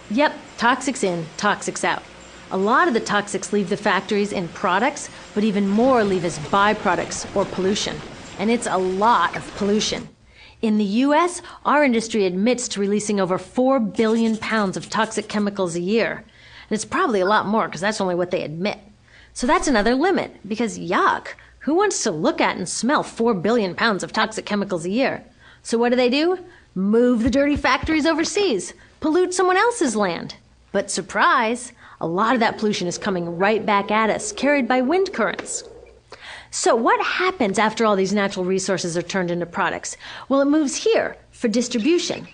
Yep, toxics in, toxics out. A lot of the toxics leave the factories in products, but even more leave as byproducts or pollution. And it's a lot of pollution. In the US, our industry admits to releasing over 4 billion pounds of toxic chemicals a year. And it's probably a lot more because that's only what they admit. So that's another limit, because yuck, who wants to look at and smell 4 billion pounds of toxic chemicals a year? So what do? Move the dirty factories overseas, pollute someone else's land. But surprise, a lot of that pollution is coming right back at us, carried by wind currents. So what happens after all these natural resources are turned into products? Well, it moves here for distribution.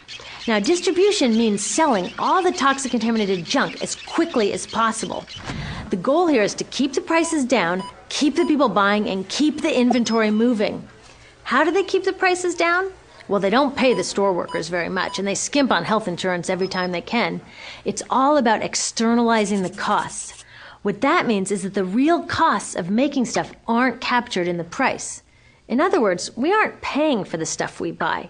Now, distribution means selling all the toxic contaminated junk as quickly as possible. The goal here is to keep the prices down, keep the people buying, and keep the inventory moving. How do they keep the prices down? Well, they don't pay the store workers very much, and they skimp on health insurance every time they can. It's all about externalizing the costs. What that means is that the real costs of making stuff aren't captured in the price. In other words, we aren't paying for the stuff we buy.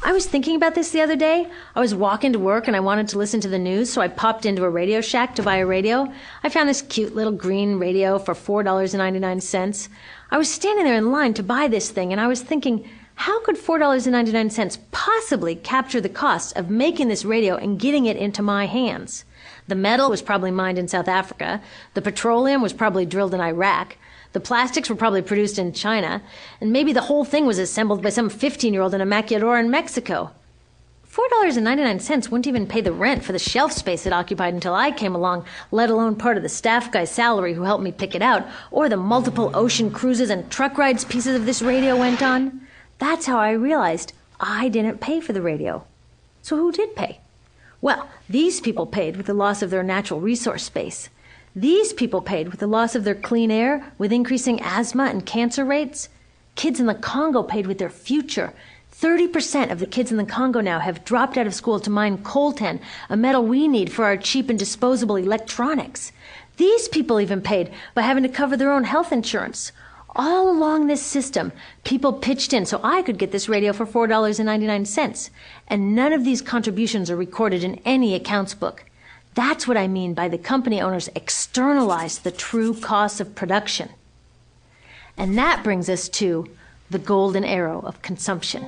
I was thinking about this the other day. I was walking to work and I wanted to listen to the news, so I popped into a Radio Shack to buy a radio. I found this cute little green radio for $4.99. I was standing there in line to buy this thing, and I was thinking, how could $4.99 possibly capture the cost of making this radio and getting it into my hands? The metal was probably mined in South Africa. The petroleum was probably drilled in Iraq. The plastics were probably produced in China. And maybe the whole thing was assembled by some 15-year-old in a maquiladora in Mexico. $4.99 wouldn't even pay the rent for the shelf space it occupied until I came along, let alone part of the staff guy's salary who helped me pick it out, or the multiple ocean cruises and truck rides pieces of this radio went on. That's how I realized I didn't pay for the radio. So who did pay? Well, these people paid with the loss of their natural resource space. These people paid with the loss of their clean air, with increasing asthma and cancer rates. Kids in the Congo paid with their future. 30% of the kids in the Congo now have dropped out of school to mine coltan, a metal we need for our cheap and disposable electronics. These people even paid by having to cover their own health insurance. All along this system, people pitched in so I could get this radio for $4.99. And none of these contributions are recorded in any accounts book. That's what I mean by the company owners externalize the true costs of production. And that brings us to the golden arrow of consumption.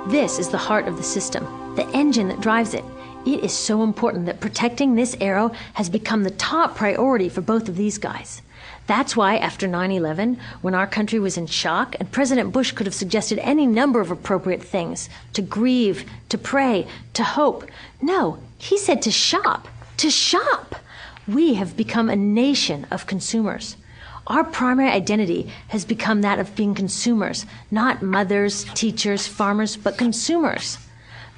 This is the heart of the system, the engine that drives it. It is so important that protecting this arrow has become the top priority for both of these guys. That's why after 9/11, when our country was in shock, and President Bush could have suggested any number of appropriate things, to grieve, to pray, to hope. No, he said to shop, to shop. We have become a nation of consumers. Our primary identity has become that of being consumers, not mothers, teachers, farmers, but consumers.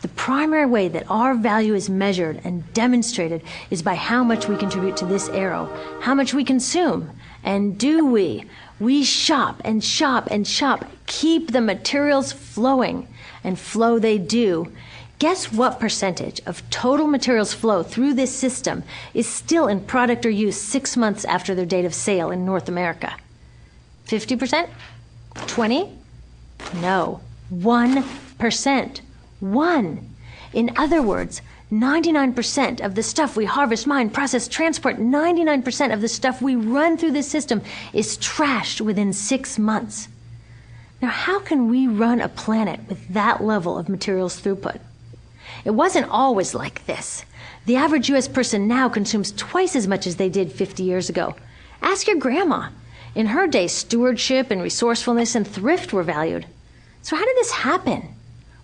The primary way that our value is measured and demonstrated is by how much we contribute to this arrow, how much we consume. And do we? We shop and shop and shop, keep the materials flowing, and flow they do. Guess what percentage of total materials flow through this system is still in product or use 6 months after their date of sale in North America? 50%? 20? No, 1%. 1. In other words, 99% of the stuff we harvest, mine, process, transport, 99% of the stuff we run through this system is trashed within 6 months. Now, how can we run a planet with that level of materials throughput? It wasn't always like this. The average U.S. person now consumes twice as much as they did 50 years ago. Ask your grandma. In her day, stewardship and resourcefulness and thrift were valued. So how did this happen?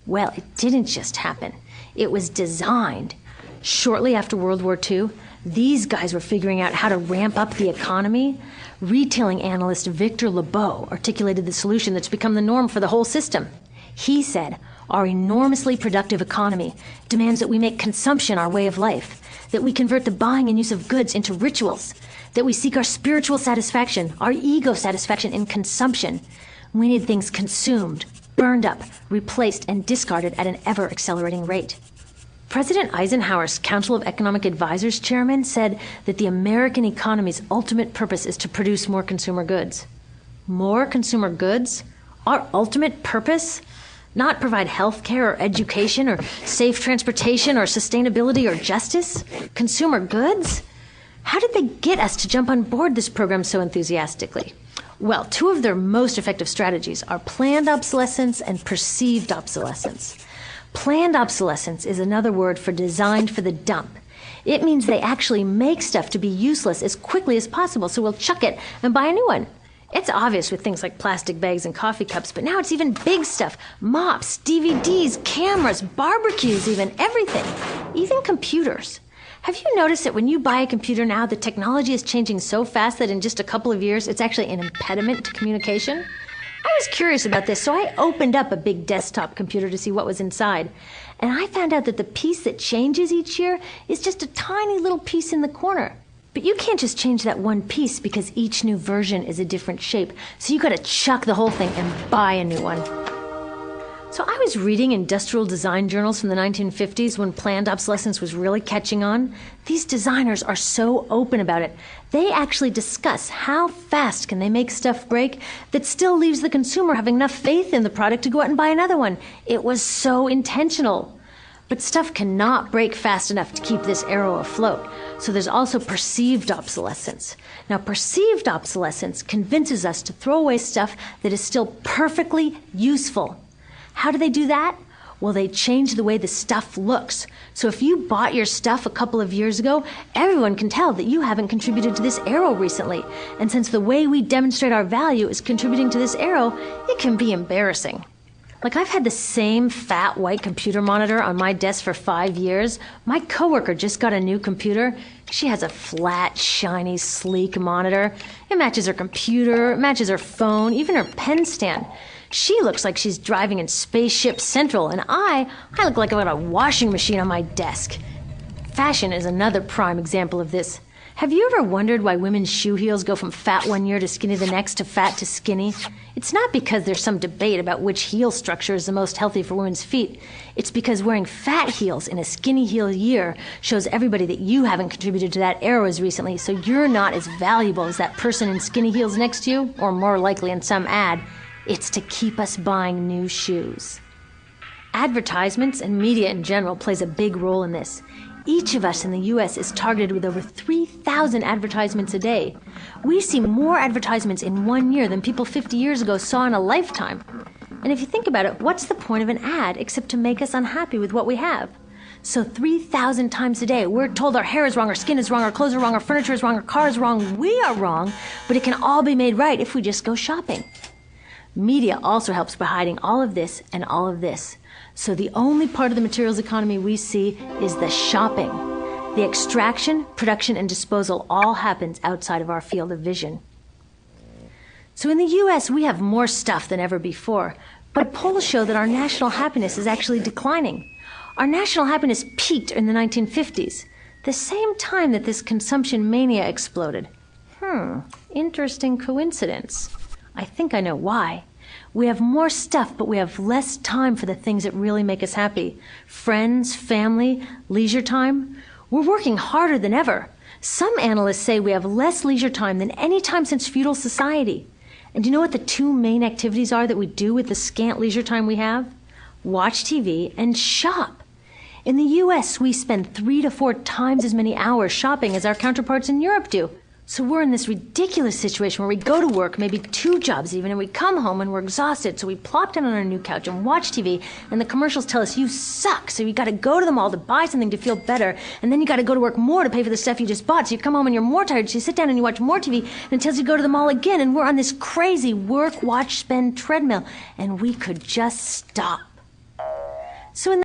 Well, it didn't just happen. It was designed. Shortly after World War II, these guys were figuring out how to ramp up the economy. Retailing analyst Victor Lebeau articulated the solution that's become the norm for the whole system. He said, our enormously productive economy demands that we make consumption our way of life, that we convert the buying and use of goods into rituals, that we seek our spiritual satisfaction, our ego satisfaction in consumption. We need things consumed, burned up, replaced, and discarded at an ever-accelerating rate. President Eisenhower's Council of Economic Advisors chairman said that the American economy's ultimate purpose is to produce more consumer goods. More consumer goods? Our ultimate purpose? Not provide health care or education or safe transportation or sustainability or justice? Consumer goods? How did they get us to jump on board this program so enthusiastically? Well, two of their most effective strategies are planned obsolescence and perceived obsolescence. Planned obsolescence is another word for designed for the dump. It means they actually make stuff to be useless as quickly as possible, so we'll chuck it and buy a new one. It's obvious with things like plastic bags and coffee cups, but now it's even big stuff. Mops, DVDs, cameras, barbecues even, everything. Even computers. Have you noticed that when you buy a computer now, the technology is changing so fast that in just a couple of years, it's actually an impediment to communication? I was curious about this, so I opened up a big desktop computer to see what was inside. And I found out that the piece that changes each year is just a tiny little piece in the corner. But you can't just change that one piece because each new version is a different shape. So you gotta chuck the whole thing and buy a new one. So I was reading industrial design journals from the 1950s when planned obsolescence was really catching on. These designers are so open about it. They actually discuss how fast can they make stuff break that still leaves the consumer having enough faith in the product to go out and buy another one. It was so intentional. But stuff cannot break fast enough to keep this arrow afloat. So there's also perceived obsolescence. Now, perceived obsolescence convinces us to throw away stuff that is still perfectly useful. How do they do that? Well, they change the way the stuff looks. So if you bought your stuff a couple of years ago, everyone can tell that you haven't contributed to this arrow recently. And since the way we demonstrate our value is contributing to this arrow, it can be embarrassing. Like, I've had the same fat white computer monitor on my desk for 5 years. My coworker just got a new computer. She has a flat, shiny, sleek monitor. It matches her computer, it matches her phone, even her pen stand. She looks like she's driving in Spaceship Central, and I look like I've got a washing machine on my desk. Fashion is another prime example of this. Have you ever wondered why women's shoe heels go from fat one year to skinny the next to fat to skinny? It's not because there's some debate about which heel structure is the most healthy for women's feet. It's because wearing fat heels in a skinny heel year shows everybody that you haven't contributed to that arrow as recently, so you're not as valuable as that person in skinny heels next to you, or more likely in some ad. It's to keep us buying new shoes. Advertisements and media in general plays a big role in this. Each of us in the U.S. is targeted with over 3,000 advertisements a day. We see more advertisements in 1 year than people 50 years ago saw in a lifetime. And if you think about it, what's the point of an ad except to make us unhappy with what we have? So 3,000 times a day, we're told our hair is wrong, our skin is wrong, our clothes are wrong, our furniture is wrong, our car is wrong. We are wrong, but it can all be made right if we just go shopping. Media also helps by hiding all of this and all of this. So the only part of the materials economy we see is the shopping. The extraction, production, and disposal all happens outside of our field of vision. So in the U.S., we have more stuff than ever before, but polls show that our national happiness is actually declining. Our national happiness peaked in the 1950s, the same time that this consumption mania exploded. Interesting coincidence. I think I know why. We have more stuff, but we have less time for the things that really make us happy. Friends, family, leisure time. We're working harder than ever. Some analysts say we have less leisure time than any time since feudal society. And do you know what the two main activities are that we do with the scant leisure time we have? Watch TV and shop. In the U.S., we spend 3 to 4 times as many hours shopping as our counterparts in Europe do. So we're in this ridiculous situation where we go to work, maybe 2 jobs even, and we come home and we're exhausted, so we plop down on our new couch and watch TV, and the commercials tell us you suck, so you gotta go to the mall to buy something to feel better, and then you gotta go to work more to pay for the stuff you just bought, so you come home and you're more tired, so you sit down and you watch more TV, and it tells you to go to the mall again, and we're on this crazy work, watch, spend treadmill, and we could just stop. So in